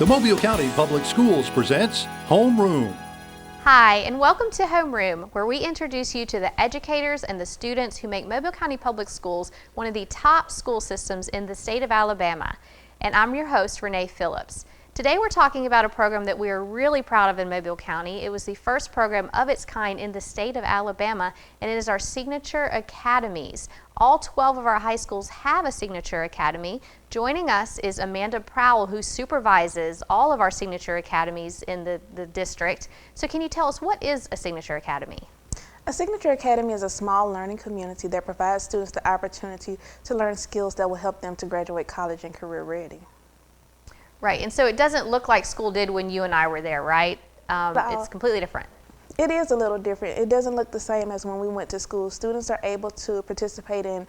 The Mobile County Public Schools presents Homeroom. Hi, and welcome to Homeroom, where we introduce you to the educators and the students who make Mobile County Public Schools one of the top school systems in the state of Alabama. And I'm your host, Renee Phillips. Today we're talking about a program that we are really proud of in Mobile County. It was the first program of its kind in the state of Alabama, and it is our Signature Academies. All 12 of our high schools have a Signature Academy. Joining us is Amanda Prowell, who supervises all of our Signature Academies in the district. So can you tell us, what is a Signature Academy? A Signature Academy is a small learning community that provides students the opportunity to learn skills that will help them to graduate college and career ready. Right, and so it doesn't look like school did when you and I were there, right? It's completely different. It is a little different. It doesn't look the same as when we went to school. Students are able to participate in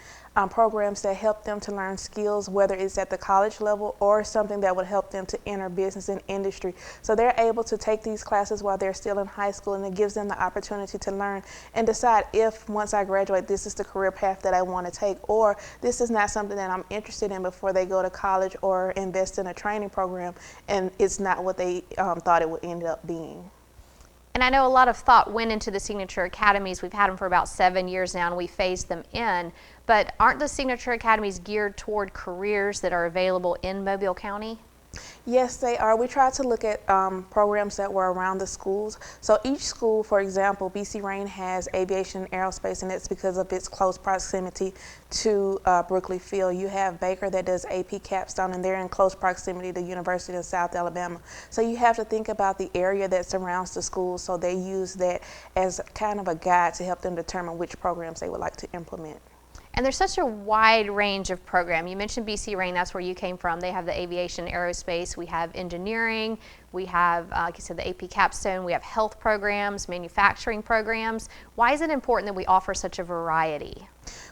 programs that help them to learn skills, whether it's at the college level or something that would help them to enter business and industry. So they're able to take these classes while they're still in high school, and it gives them the opportunity to learn and decide if, once I graduate, this is the career path that I want to take, or this is not something that I'm interested in before they go to college or invest in a training program, and it's not what they thought it would end up being. And I know a lot of thought went into the Signature Academies. We've had them for about 7 years now, and we phased them in. But aren't the Signature Academies geared toward careers that are available in Mobile County? Yes, they are. We try to look at programs that were around the schools. So each school, for example, BC Rain has aviation and aerospace, and that's because of its close proximity to Brooklyn Field. You have Baker that does AP Capstone, and they're in close proximity to the University of South Alabama. So you have to think about the area that surrounds the school, so they use that as kind of a guide to help them determine which programs they would like to implement. And there's such a wide range of program. You mentioned BC Rain, that's where you came from. They have the aviation, aerospace, we have engineering, we have, like you said, the AP Capstone, we have health programs, manufacturing programs. Why is it important that we offer such a variety?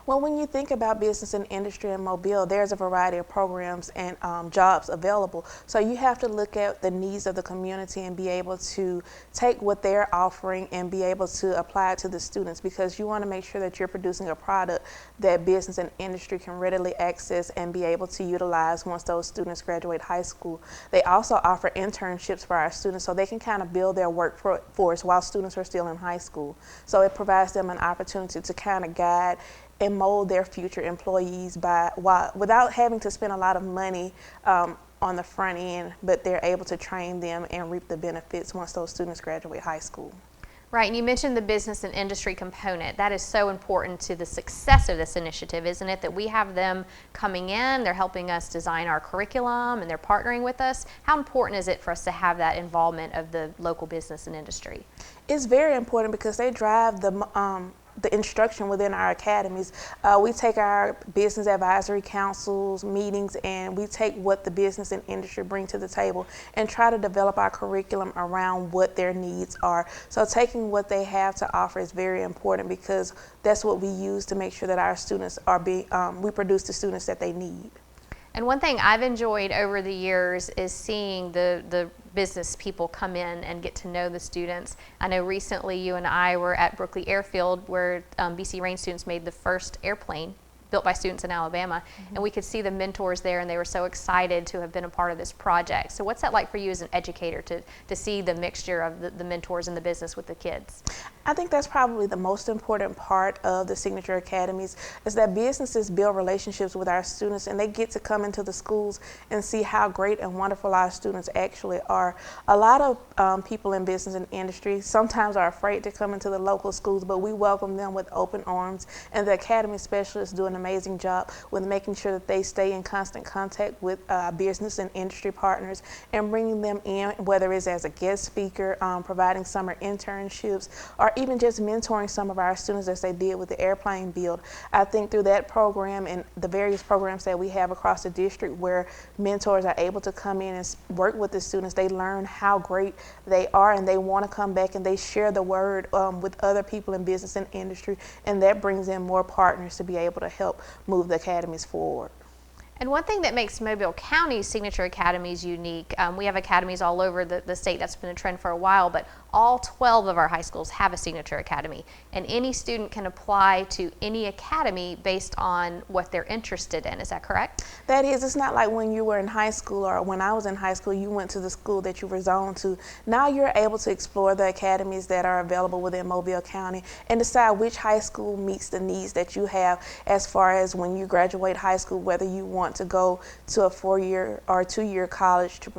Well, when you think about business and industry in Mobile, there's a variety of programs and jobs available. So you have to look at the needs of the community and be able to take what they're offering and be able to apply it to the students, because you want to make sure that you're producing a product that business and industry can readily access and be able to utilize once those students graduate high school. They also offer internships for our students so they can kind of build their workforce while students are still in high school. So it provides them an opportunity to kind of guide and mold their future employees without having to spend a lot of money on the front end, but they're able to train them and reap the benefits once those students graduate high school. Right, and you mentioned the business and industry component. That is so important to the success of this initiative, isn't it? That we have them coming in, they're helping us design our curriculum, and they're partnering with us. How important is it for us to have that involvement of the local business and industry? It's very important because they drive the instruction within our academies. We take our business advisory councils, meetings, and we take what the business and industry bring to the table and try to develop our curriculum around what their needs are. So taking what they have to offer is very important, because that's what we use to make sure that our students are we produce the students that they need. And one thing I've enjoyed over the years is seeing the business people come in and get to know the students. I know recently you and I were at Brooklyn Airfield, where BC Rain students made the first airplane built by students in Alabama, and we could see the mentors there, and they were so excited to have been a part of this project. So what's that like for you as an educator to see the mixture of the mentors and the business with the kids? I think that's probably the most important part of the Signature Academies, is that businesses build relationships with our students, and they get to come into the schools and see how great and wonderful our students actually are. A lot of people in business and industry sometimes are afraid to come into the local schools, but we welcome them with open arms, and the Academy specialists do an amazing job with making sure that they stay in constant contact with business and industry partners and bringing them in, whether it's as a guest speaker, providing summer internships, or even just mentoring some of our students as they did with the airplane build. I think through that program and the various programs that we have across the district where mentors are able to come in and work with the students, they learn how great they are, and they want to come back and they share the word with other people in business and industry, and that brings in more partners to be able to help move the academies forward. And one thing that makes Mobile County's Signature Academies unique, we have academies all over the state. That's been a trend for a while, but all 12 of our high schools have a Signature Academy, and any student can apply to any academy based on what they're interested in. Is that correct? That is, it's not like when you were in high school or when I was in high school, you went to the school that you were zoned to. Now you're able to explore the academies that are available within Mobile County and decide which high school meets the needs that you have as far as when you graduate high school, whether you want to go to a 4-year or 2-year college to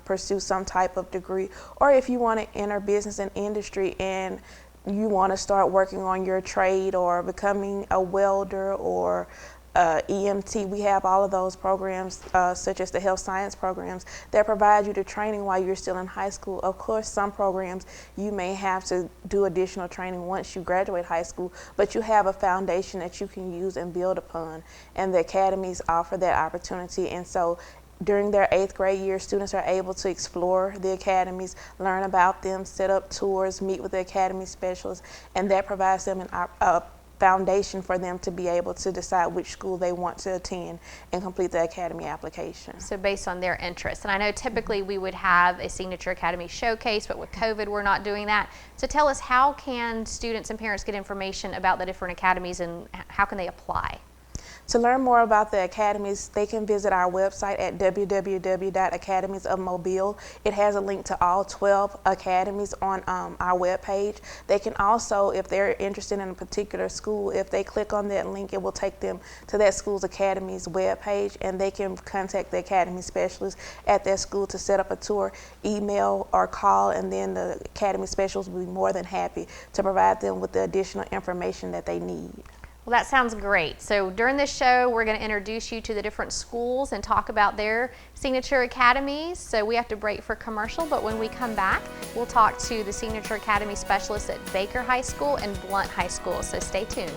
pursue some type of degree, or if you want to enter business and industry and you want to start working on your trade or becoming a welder or EMT. We have all of those programs, such as the health science programs, that provide you the training while you're still in high school. Of course, some programs you may have to do additional training once you graduate high school, but you have a foundation that you can use and build upon, and the academies offer that opportunity. And so during their 8th grade year, students are able to explore the academies, learn about them, set up tours, meet with the academy specialists, and that provides them a foundation for them to be able to decide which school they want to attend and complete the academy application. So based on their interests. And I know typically we would have a Signature Academy showcase, but with COVID we're not doing that. So tell us, how can students and parents get information about the different academies and how can they apply? To learn more about the academies, they can visit our website at www.academiesofmobile. It has a link to all 12 academies on our webpage. They can also, if they're interested in a particular school, if they click on that link, it will take them to that school's academy's webpage, and they can contact the academy specialist at that school to set up a tour, email or call, and then the academy specialist will be more than happy to provide them with the additional information that they need. Well, that sounds great. So during this show, we're going to introduce you to the different schools and talk about their Signature Academies. So we have to break for commercial, but when we come back, we'll talk to the Signature Academy specialists at Baker High School and Blount High School. So stay tuned.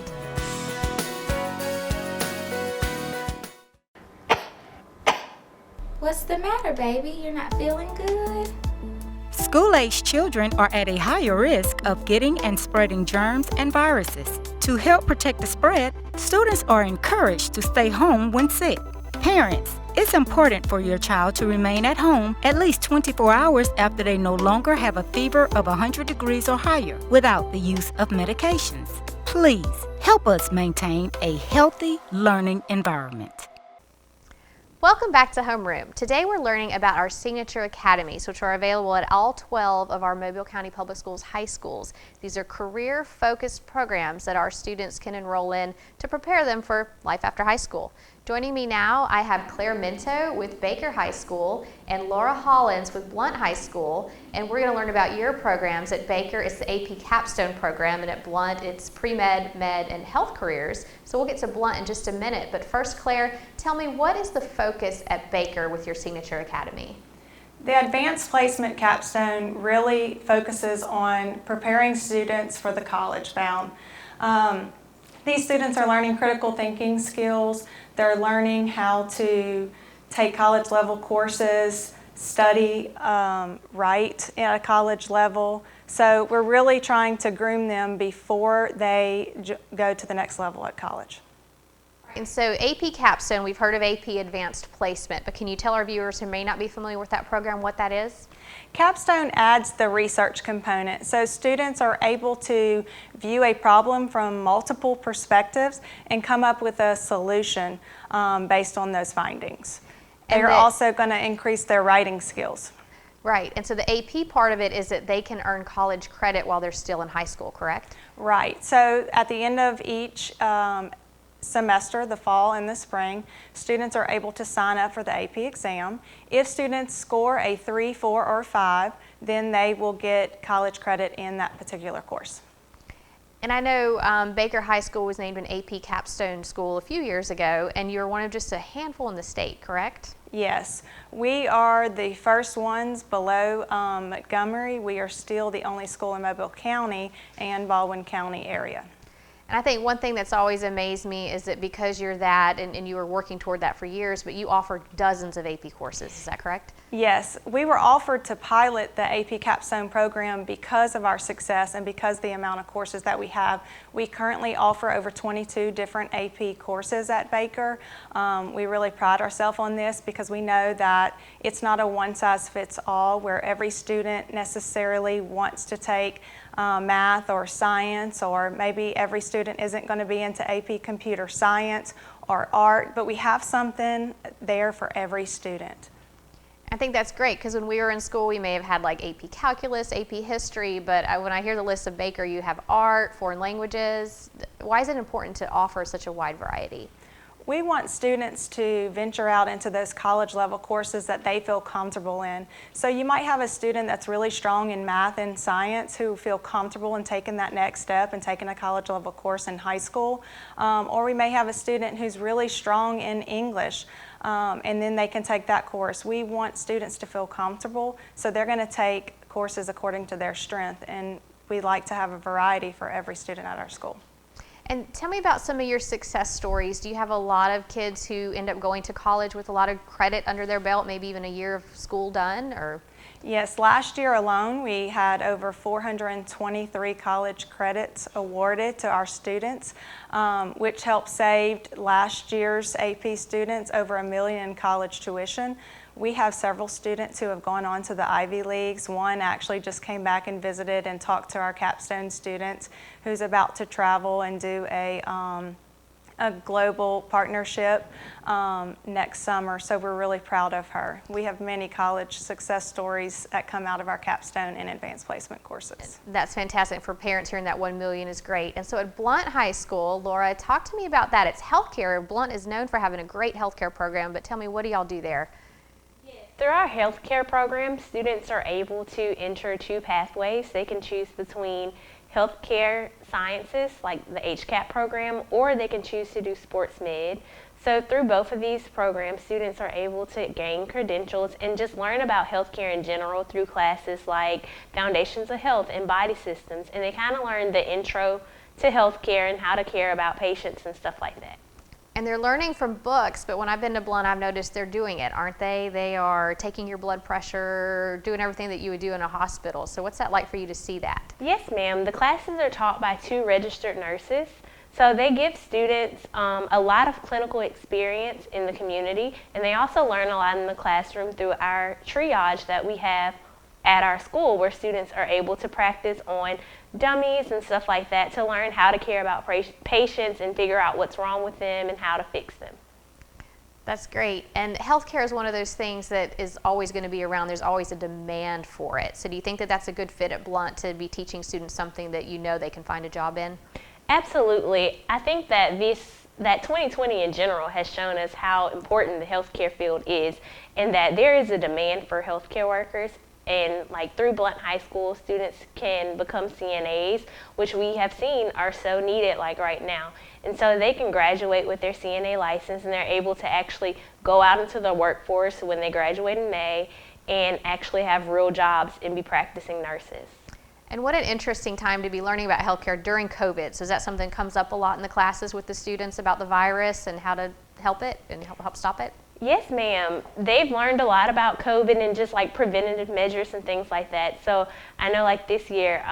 What's the matter, baby? You're not feeling good? School-aged children are at a higher risk of getting and spreading germs and viruses. To help protect the spread, students are encouraged to stay home when sick. Parents, it's important for your child to remain at home at least 24 hours after they no longer have a fever of 100 degrees or higher without the use of medications. Please help us maintain a healthy learning environment. Welcome back to Homeroom. Today we're learning about our Signature Academies, which are available at all 12 of our Mobile County Public Schools high schools. These are career-focused programs that our students can enroll in to prepare them for life after high school. Joining me now, I have Claire Minto with Baker High School and Laura Hollins with Blount High School, and we're going to learn about your programs. At Baker, it's the AP Capstone program, and at Blount, it's pre-med, med, and health careers. So we'll get to Blount in just a minute, but first, Claire, tell me, what is the focus at Baker with your Signature Academy? The Advanced Placement Capstone really focuses on preparing students for the college bound. These students are learning critical thinking skills. They're learning how to take college level courses, study, write at a college level. So we're really trying to groom them before they go to the next level at college. And so AP Capstone, we've heard of AP Advanced Placement, but can you tell our viewers who may not be familiar with that program what that is? Capstone adds the research component, so students are able to view a problem from multiple perspectives and come up with a solution based on those findings. They're also going to increase their writing skills. Right, and so the AP part of it is that they can earn college credit while they're still in high school, correct? Right, so at the end of each semester, the fall and the spring, students are able to sign up for the AP exam. If students score a 3, 4, or 5, then they will get college credit in that particular course. And I know Baker High School was named an AP Capstone school a few years ago, and you're one of just a handful in the state, correct? Yes, we are the first ones below Montgomery. We are still the only school in Mobile County and Baldwin County area. And I think one thing that's always amazed me is that because you're that, and you were working toward that for years, but you offer dozens of AP courses, is that correct? Yes, we were offered to pilot the AP Capstone program because of our success and because the amount of courses that we have. We currently offer over 22 different AP courses at Baker. We really pride ourselves on this because we know that it's not a one-size-fits-all where every student necessarily wants to take math or science, or maybe every student isn't going to be into AP computer science or art, but we have something there for every student. I think that's great because when we were in school, we may have had like AP Calculus, AP History, but when I hear the list of Baker, you have art, foreign languages. Why is it important to offer such a wide variety? We want students to venture out into those college level courses that they feel comfortable in. So you might have a student that's really strong in math and science who feel comfortable in taking that next step and taking a college level course in high school. Or we may have a student who's really strong in English. And then they can take that course. We want students to feel comfortable, so they're going to take courses according to their strength, and we like to have a variety for every student at our school. And tell me about some of your success stories. Do you have a lot of kids who end up going to college with a lot of credit under their belt, maybe even a year of school done? Or Yes, last year alone we had over 423 college credits awarded to our students, which helped save last year's AP students over $1 million in college tuition. We have several students who have gone on to the Ivy Leagues. One actually just came back and visited and talked to our capstone students, who's about to travel and do a global partnership next summer, so we're really proud of her. We have many college success stories that come out of our capstone and advanced placement courses. That's fantastic. For parents hearing that $1 million is great. And so at Blount High School, Laura, talk to me about that. It's healthcare. Blount is known for having a great healthcare program, but tell me, what do y'all do there? Through our healthcare program, students are able to enter 2 pathways. They can choose between healthcare sciences, like the HCAP program, or they can choose to do sports med. So through both of these programs, students are able to gain credentials and just learn about healthcare in general through classes like Foundations of Health and Body Systems, and they kind of learn the intro to healthcare and how to care about patients and stuff like that. And they're learning from books, but when I've been to Blount, I've noticed they're doing it, aren't they? They are taking your blood pressure, doing everything that you would do in a hospital. So what's that like for you to see that? Yes, ma'am. The classes are taught by 2 registered nurses. So they give students a lot of clinical experience in the community, and they also learn a lot in the classroom through our triage that we have at our school, where students are able to practice on dummies and stuff like that to learn how to care about patients and figure out what's wrong with them and how to fix them. That's great. And healthcare is one of those things that is always going to be around. There's always a demand for it. So do you think that that's a good fit at Blount to be teaching students something that you know they can find a job in? Absolutely. I think that that 2020 in general has shown us how important the healthcare field is, and that there is a demand for healthcare workers. And like through Blount High School, students can become CNAs, which we have seen are so needed like right now. And so they can graduate with their CNA license, and they're able to actually go out into the workforce when they graduate in May and actually have real jobs and be practicing nurses. And what an interesting time to be learning about healthcare during COVID. So is that something that comes up a lot in the classes with the students about the virus and how to help it and help stop it? Yes, ma'am. They've learned a lot about COVID and just like preventative measures and things like that. So I know like this year,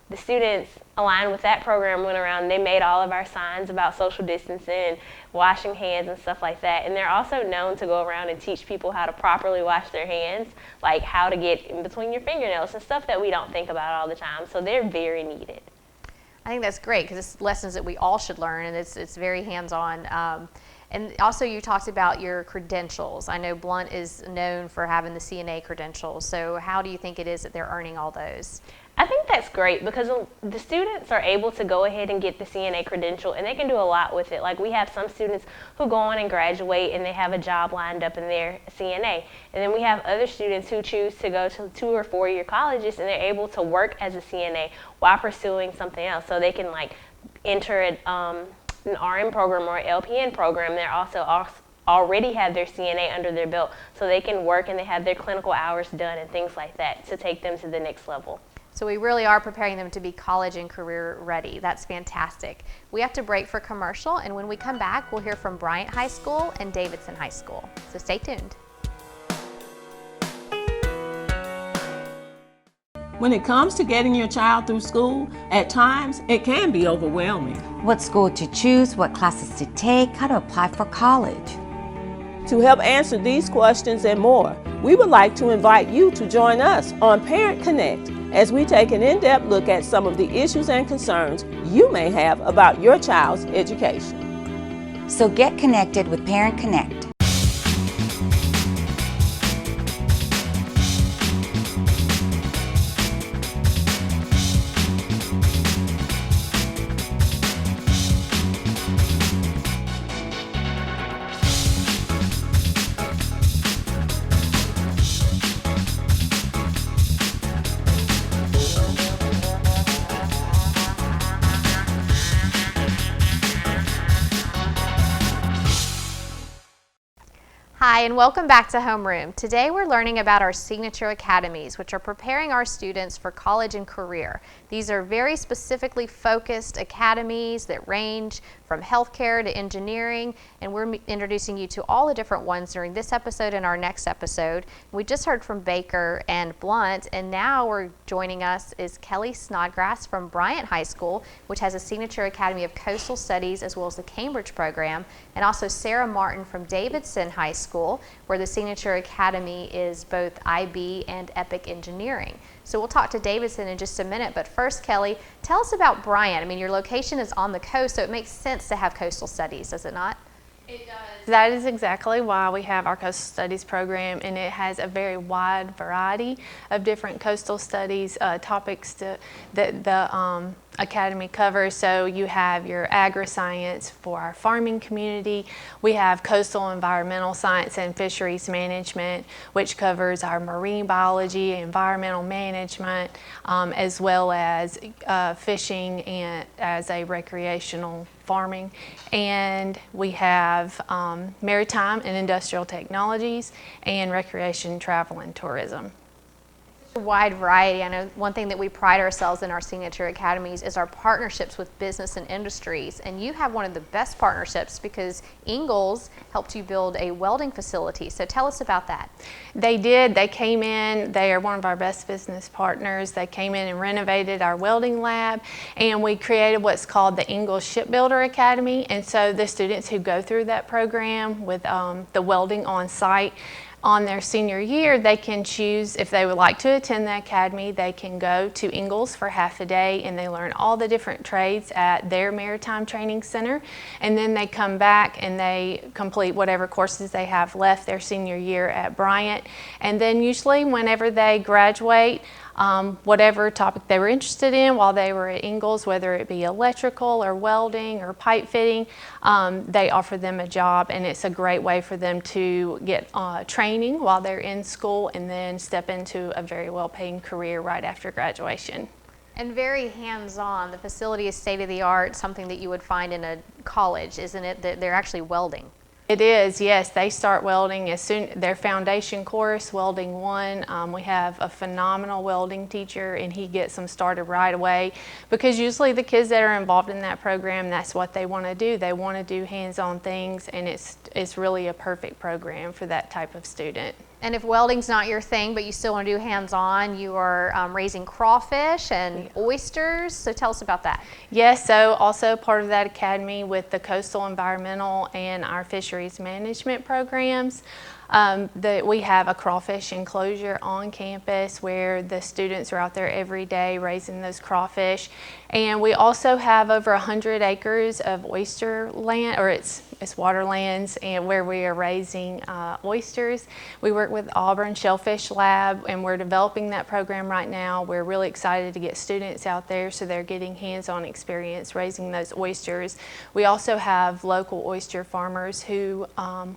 the students aligned with that program went around and they made all of our signs about social distancing and washing hands and stuff like that. And they're also known to go around and teach people how to properly wash their hands, like how to get in between your fingernails and stuff that we don't think about all the time. So they're very needed. I think that's great because it's lessons that we all should learn, and it's very hands-on. And also you talked about your credentials. I know Blount is known for having the CNA credentials. So how do you think it is that they're earning all those? I think that's great because the students are able to go ahead and get the CNA credential, and they can do a lot with it. Like we have some students who go on and graduate and they have a job lined up in their CNA. And then we have other students who choose to go to 2 or 4 year colleges, and they're able to work as a CNA while pursuing something else. So they can like enter an RN program or an LPN program. They're also already have their CNA under their belt, so they can work and they have their clinical hours done and things like that to take them to the next level. So we really are preparing them to be college and career ready. That's fantastic. We have to break for commercial, and when we come back, we'll hear from Bryant High School and Davidson High School. So stay tuned. When it comes to getting your child through school, at times it can be overwhelming. What school to choose, what classes to take, how to apply for college. To help answer these questions and more, we would like to invite you to join us on Parent Connect as we take an in-depth look at some of the issues and concerns you may have about your child's education. So get connected with Parent Connect. Hi, and welcome back to Homeroom. Today we're learning about our signature academies, which are preparing our students for college and career. These are very specifically focused academies that range from healthcare to engineering, and we're introducing you to all the different ones during this episode and our next episode. We just heard from Baker and Blunt, and now joining us is Kelly Snodgrass from Bryant High School, which has a Signature Academy of Coastal Studies as well as the Cambridge program, and also Sarah Martin from Davidson High School, where the Signature Academy is both IB and Epic Engineering. So we'll talk to Davidson in just a minute, but first, Kelly, tell us about Bryant. I mean, your location is on the coast, so it makes sense to have coastal studies, does it not? It does. That is exactly why we have our Coastal Studies program, and it has a very wide variety of different coastal studies topics that the Academy covers. So you have your agri-science for our farming community. We have coastal environmental science and fisheries management, which covers our marine biology, environmental management, as well as fishing and as a recreational farming. And we have maritime and industrial technologies and recreation, travel, and tourism. A wide variety. I know one thing that we pride ourselves in our Signature Academies is our partnerships with business and industries, and you have one of the best partnerships because Ingalls helped you build a welding facility. So tell us about that. They did. They came in. They are one of our best business partners. They came in and renovated our welding lab, and we created what's called the Ingalls Shipbuilder Academy. And so the students who go through that program with the welding on site, on their senior year, they can choose if they would like to attend the academy. They can go to Ingalls for half a day and they learn all the different trades at their maritime training center, and then they come back and they complete whatever courses they have left their senior year at Bryant. And then usually whenever they graduate, whatever topic they were interested in while they were at Ingalls, whether it be electrical or welding or pipe fitting, they offer them a job, and it's a great way for them to get training while they're in school and then step into a very well-paying career right after graduation. And very hands-on. The facility is state-of-the-art, something that you would find in a college, isn't it? That they're actually welding. It is, yes. They start welding as soon their foundation course, Welding 1. We have a phenomenal welding teacher, and he gets them started right away because usually the kids that are involved in that program, that's what they want to do. They want to do hands-on things, and it's really a perfect program for that type of student. And if welding's not your thing, but you still want to do hands-on, you are raising crawfish and oysters. So tell us about that. Yes, so also part of that academy with the coastal environmental and our fisheries management programs. We have a crawfish enclosure on campus where the students are out there every day raising those crawfish. And we also have over 100 acres of oyster land, or it's waterlands, and where we are raising oysters. We work with Auburn Shellfish Lab, and we're developing that program right now. We're really excited to get students out there so they're getting hands-on experience raising those oysters. We also have local oyster farmers who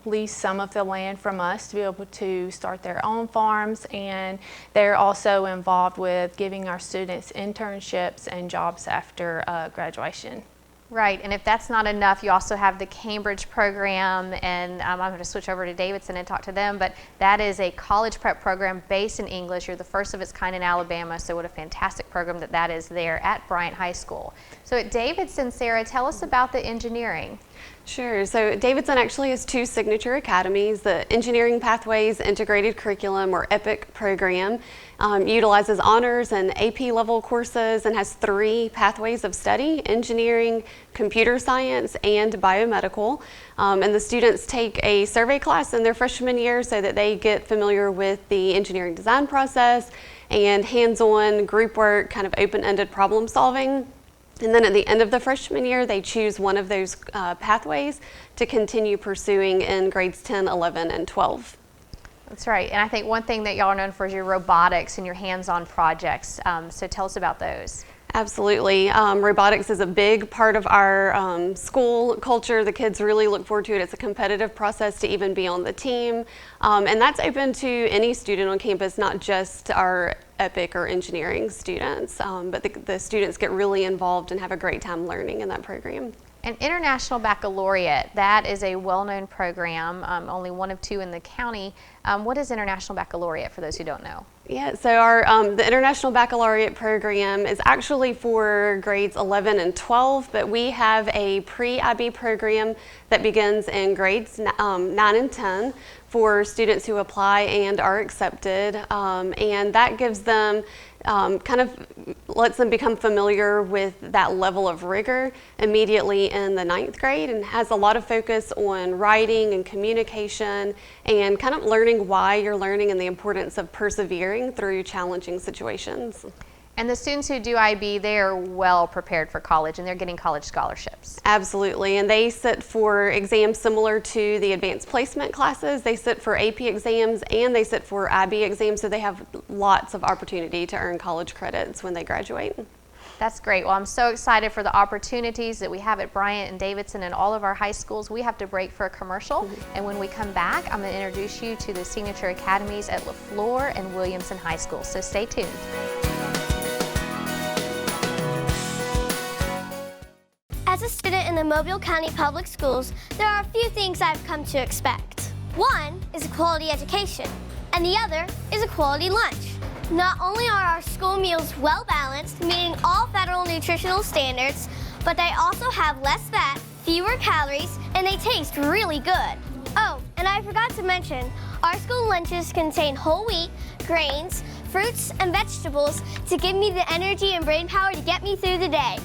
lease some of the land from us to be able to start their own farms, and they're also involved with giving our students internships and jobs after graduation. Right, and if that's not enough, you also have the Cambridge program, and I'm going to switch over to Davidson and talk to them, but that is a college prep program based in English. You're the first of its kind in Alabama, so what a fantastic program that is there at Bryant High School. So at Davidson, Sarah, tell us about the engineering. Sure. So Davidson actually has 2 signature academies. The Engineering Pathways Integrated Curriculum, or EPIC program, utilizes honors and AP level courses and has 3 pathways of study: engineering, computer science, and biomedical. And the students take a survey class in their freshman year so that they get familiar with the engineering design process and hands-on group work, kind of open-ended problem solving. And then at the end of the freshman year, they choose one of those pathways to continue pursuing in grades 10, 11, and 12. That's right. And I think one thing that y'all are known for is your robotics and your hands-on projects. So tell us about those. Absolutely. Robotics is a big part of our school culture. The kids really look forward to it. It's a competitive process to even be on the team. And that's open to any student on campus, not just our EPIC or engineering students. But the students get really involved and have a great time learning in that program. And International Baccalaureate, that is a well-known program, only one of 2 in the county. What is International Baccalaureate for those who don't know? Yeah, so our the International Baccalaureate program is actually for grades 11 and 12, but we have a pre-IB program that begins in grades 9 and 10 for students who apply and are accepted, and that gives them kind of lets them become familiar with that level of rigor immediately in the 9th grade, and has a lot of focus on writing and communication and kind of learning why you're learning and the importance of persevering through challenging situations. And the students who do IB, they are well prepared for college and they're getting college scholarships. Absolutely, and they sit for exams similar to the advanced placement classes. They sit for AP exams and they sit for IB exams, so they have lots of opportunity to earn college credits when they graduate. That's great. Well, I'm so excited for the opportunities that we have at Bryant and Davidson and all of our high schools. We have to break for a commercial, and when we come back, I'm going to introduce you to the signature academies at LaFleur and Williamson High School, so stay tuned. As a student in the Mobile County Public Schools, there are a few things I've come to expect. One is a quality education, and the other is a quality lunch. Not only are our school meals well balanced, meeting all federal nutritional standards, but they also have less fat, fewer calories, and they taste really good. Oh, and I forgot to mention, our school lunches contain whole wheat, grains, fruits, and vegetables to give me the energy and brain power to get me through the day.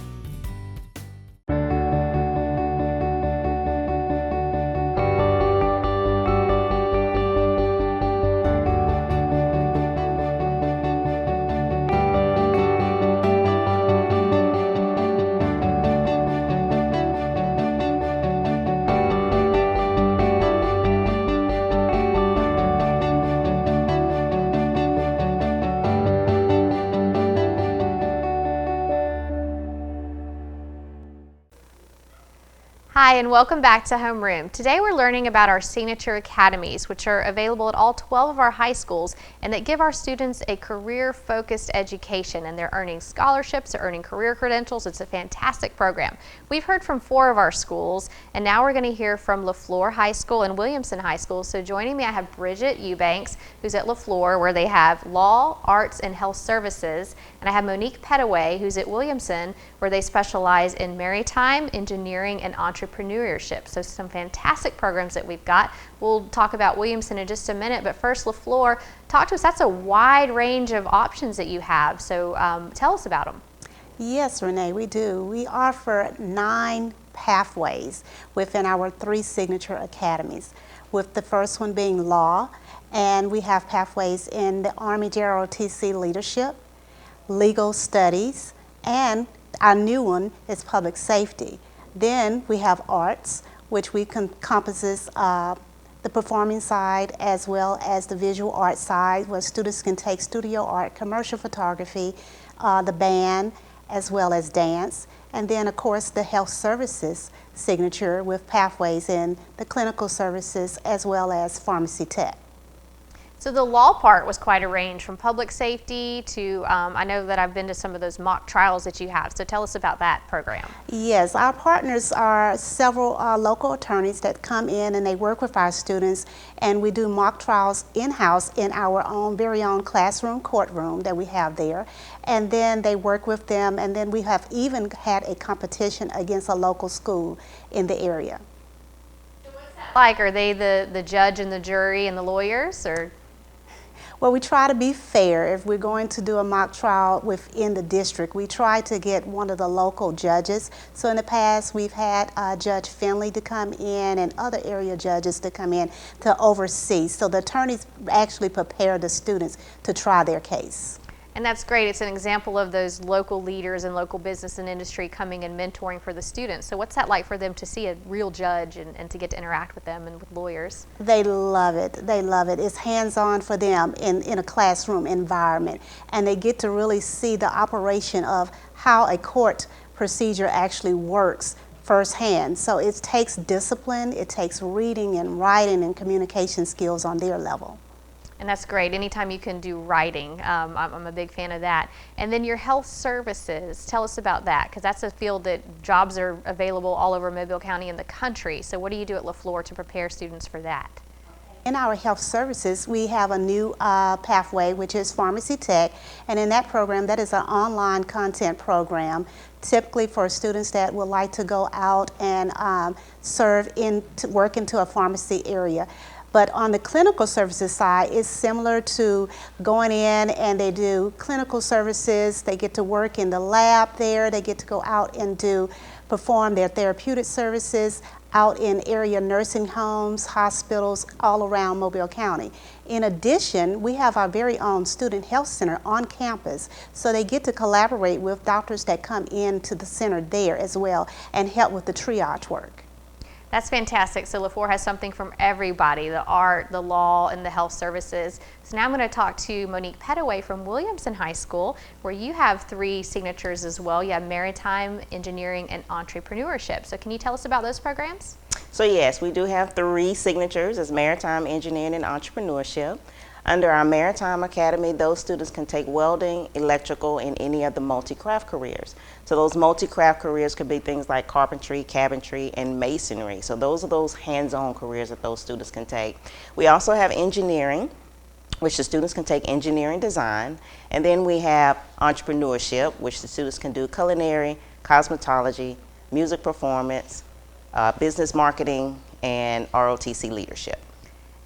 Hi, and welcome back to Homeroom. Today we're learning about our signature academies, which are available at all 12 of our high schools and that give our students a career-focused education, and they're earning scholarships, they're earning career credentials. It's a fantastic program. We've heard from 4 of our schools, and now we're going to hear from LaFleur High School and Williamson High School. So joining me, I have Bridget Eubanks, who's at LaFleur, where they have Law, Arts, and Health Services, and I have Monique Petaway, who's at Williamson, where they specialize in maritime, engineering, and entrepreneurship. So some fantastic programs that we've got. We'll talk about Williamson in just a minute, but first, LaFleur, talk to us. That's a wide range of options that you have, so tell us about them. Yes, Renee, we do. We offer 9 pathways within our 3 signature academies, with the first one being law, and we have pathways in the Army JROTC leadership, legal studies, and our new one is public safety. Then we have arts, which we encompasses the performing side as well as the visual art side, where students can take studio art, commercial photography, the band, as well as dance. And then, of course, the health services signature with pathways in the clinical services as well as pharmacy tech. So the law part was quite a range, from public safety to, I know that I've been to some of those mock trials that you have. So tell us about that program. Yes, our partners are several local attorneys that come in and they work with our students, and we do mock trials in-house in our own very own classroom courtroom that we have there. And then they work with them, and then we have even had a competition against a local school in the area. Like, are they the judge and the jury and the lawyers, or? Well, we try to be fair. If we're going to do a mock trial within the district, we try to get one of the local judges. So in the past, we've had Judge Finley to come in and other area judges to come in to oversee. So the attorneys actually prepare the students to try their case. And that's great. It's an example of those local leaders and local business and industry coming and mentoring for the students. So what's that like for them to see a real judge and to get to interact with them and with lawyers? They love it. They love it. It's hands-on for them in a classroom environment. And they get to really see the operation of how a court procedure actually works firsthand. So it takes discipline, it takes reading and writing and communication skills on their level. And that's great. Anytime you can do writing, I'm a big fan of that. And then your health services, tell us about that, because that's a field that jobs are available all over Mobile County and the country. So what do you do at LaFleur to prepare students for that? In our health services, we have a new pathway, which is Pharmacy Tech. And in that program, that is an online content program, typically for students that would like to go out and work into a pharmacy area. But on the clinical services side, it's similar to going in and they do clinical services. They get to work in the lab there. They get to go out and perform their therapeutic services out in area nursing homes, hospitals, all around Mobile County. In addition, we have our very own student health center on campus, so they get to collaborate with doctors that come into the center there as well and help with the triage work. That's fantastic. So LaFleur has something from everybody, the art, the law, and the health services. So now I'm going to talk to Monique Pettaway from Williamson High School, where you have 3 signatures as well. You have Maritime, Engineering, and Entrepreneurship. So can you tell us about those programs? So yes, we do have 3 signatures as Maritime, Engineering, and Entrepreneurship. Under our Maritime Academy, those students can take welding, electrical, and any of the multi-craft careers. So those multi-craft careers could be things like carpentry, cabinetry, and masonry. So those are those hands-on careers that those students can take. We also have engineering, which the students can take engineering design. And then we have entrepreneurship, which the students can do culinary, cosmetology, music performance, business marketing, and ROTC leadership.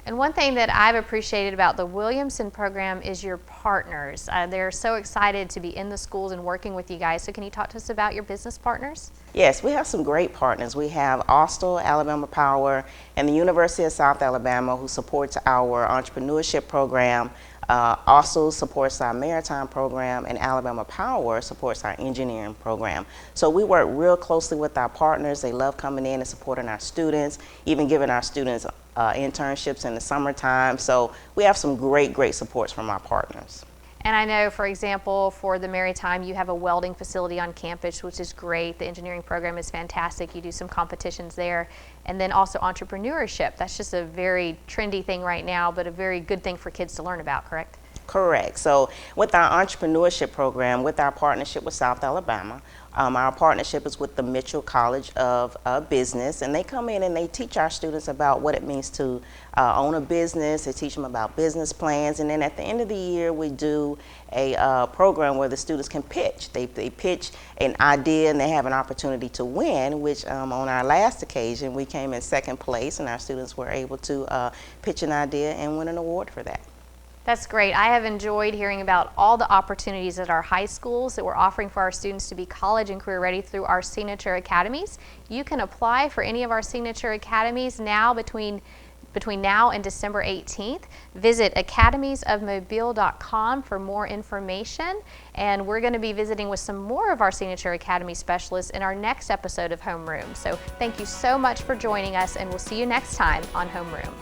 And one thing that I've appreciated about the Williamson program is your partners. They're so excited to be in the schools and working with you guys. So can you talk to us about your business partners? Yes, we have some great partners. We have Austell, Alabama Power, and the University of South Alabama, who supports our entrepreneurship program. Also supports our maritime program, and Alabama Power supports our engineering program. So we work real closely with our partners. They love coming in and supporting our students, even giving our students internships in the summertime. So we have some great supports from our partners. And I know, for example, for the Maritime, you have a welding facility on campus, which is great. The engineering program is fantastic. You do some competitions there. And then also entrepreneurship. That's just a very trendy thing right now, but a very good thing for kids to learn about, correct? Correct. So with our entrepreneurship program, with our partnership with South Alabama, our partnership is with the Mitchell College of Business, and they come in and they teach our students about what it means to own a business. They teach them about business plans, and then at the end of the year we do a program where the students can pitch. They pitch an idea and they have an opportunity to win, which on our last occasion we came in 2nd place, and our students were able to pitch an idea and win an award for that. That's great. I have enjoyed hearing about all the opportunities at our high schools that we're offering for our students to be college and career ready through our signature academies. You can apply for any of our signature academies now between now and December 18th. Visit academiesofmobile.com for more information, and we're going to be visiting with some more of our signature academy specialists in our next episode of Homeroom. So thank you so much for joining us, and we'll see you next time on Homeroom.